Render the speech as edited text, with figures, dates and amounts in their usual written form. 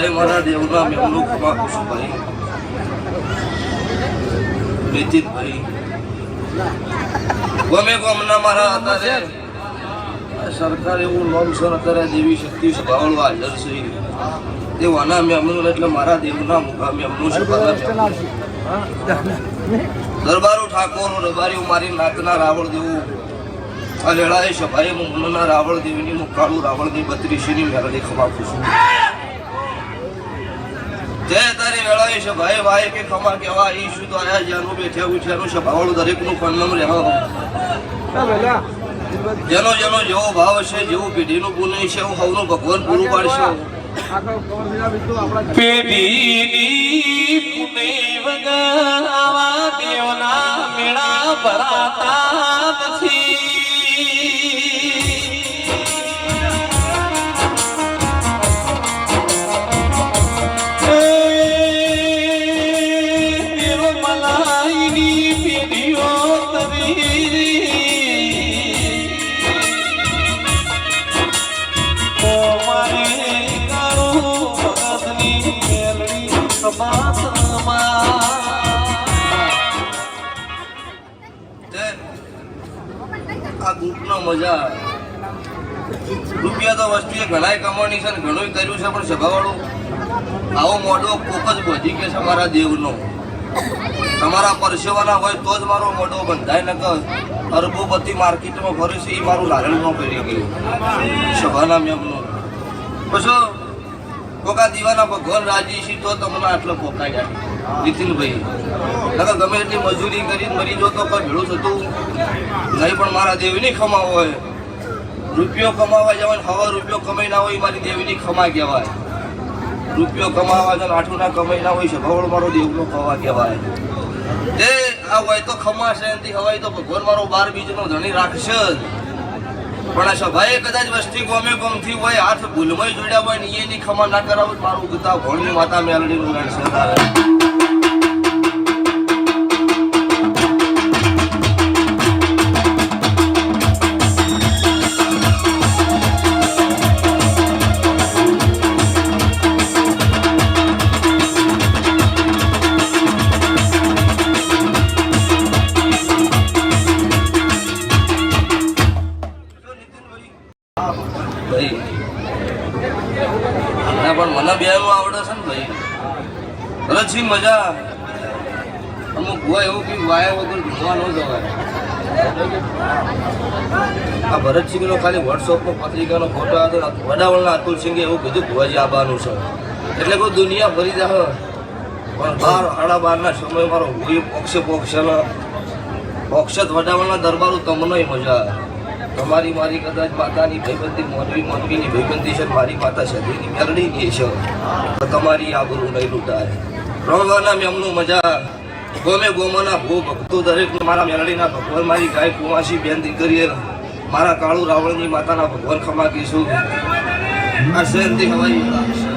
ભાઈ મારા દેવના મેમનું ખમા ખુશભાઈ મેજીતભાઈ ગમે ગમના મારા અત્યારે સરકાર એવું નોમ સર અત્યારે દેવી શક્તિ સભાવાળું હાજર છે તે વાના મેમનું એટલે મારા દેવના મુકામે એમનું દરબારો ઠાકોર દરબારીઓ મારી નાતના રાવળ દેવું આ લેળાએ સભાએ મુન્ના રાવળ દેવીની મુકાળું રાવળ દેવ 32 ની મેળડી ખમા ખુશું જય તારી વેળાએ સભાએ ભાઈ કે ખમા કેવા ઈ શુદ્ધ આયા જાનું બેઠ્યા ઉઠ્યાનું સભાવાળું દરેકનું ફોન નંબર જેનો જેનો જેવો ભાવ છે જેવું પેઢીનું પુણ્ય છે એવું સૌનું ભગવાન પૂરું પાડશે પેઢીની પુણ્ય વગર આવા દેવના મેળા ભરાતા નથી મજા રૂપિયા તો વસ્તુએ ઘણાય કમાણી છે ઘણું કર્યું છે પણ સભાવાળું આવો મોઢો કોક જ બધી કે છે અમારા દેવનો તમારા પરસેવાના હોય તો જ મારો મોઢો બંધાય ન કર અરબોપતિ માર્કેટમાં ફરે છે એ મારું નારાયણ ન કરી ગયું સભાના મેમનું પછી કોકા દીવાના ભગવાન રાજી છે તો તમને આટલો પોકાઈ જાય નીતિનભાઈ નકર ગમે એટલી મજૂરી કરી મરી જો તો કોઈ ભેળું થતું નહીં પણ મારા દેવીની ખમા હોય રૂપિયો કમાવા જવાય હવા રૂપિયો કમાઈ ના હોય મારી દેવીની ખમા કહેવાય રૂપિયો કમાવા જાય આઠું ના કમાઈ ના હોય છે ભગવાન મારો દેવનો ખવા કહેવાય તે આ હોય તો ખમા છે એનાથી હવાય તો ભગવાન મારો 12 બીજનો ધણી રાખશે પણ આ સભાએ કદાચ વસ્તી ગમે ગમથી હોય હાથ ભૂલમાં જોડ્યા હોય ને એની ખમા ના કરાવું મારું ગીતા ભણની માતા મેલડીનું ગાણ છે મજા અમુક હોય એવું કે વાયા વગર જોવા ન જવાય આ ભરતસિંહનો ખાલી વોટ્સઅપમાં પત્રિકાનો ફોટો આવ્યો વડાવળના અતુલ સિંઘે એવું કીધું ભુવાજી આવવાનું છે એટલે કોઈ દુનિયા ભરી જાય પણ 12:30 સમય મારો હું પોક્ષત વડાવળના દરબારું તમને મજા તમારી મારી કદાચ માતાની ભાઈબંધી મોનવીની ભાઈબંધી છે મારી માતા સદીની મેરડીની છે તો તમારી આબરૂ નહીં લૂંટાય રંગવાના મેમનું મજા ગોમે ગોમાના ભો ભક્તો દરેક મારા મેલડીના ભગવાન મારી ગાય કુમાસી બેન દીકરીએ મારા કાળુ રાવણની માતાના ભગવાન ખમા કહીશું આ શહેરથી હવાઈ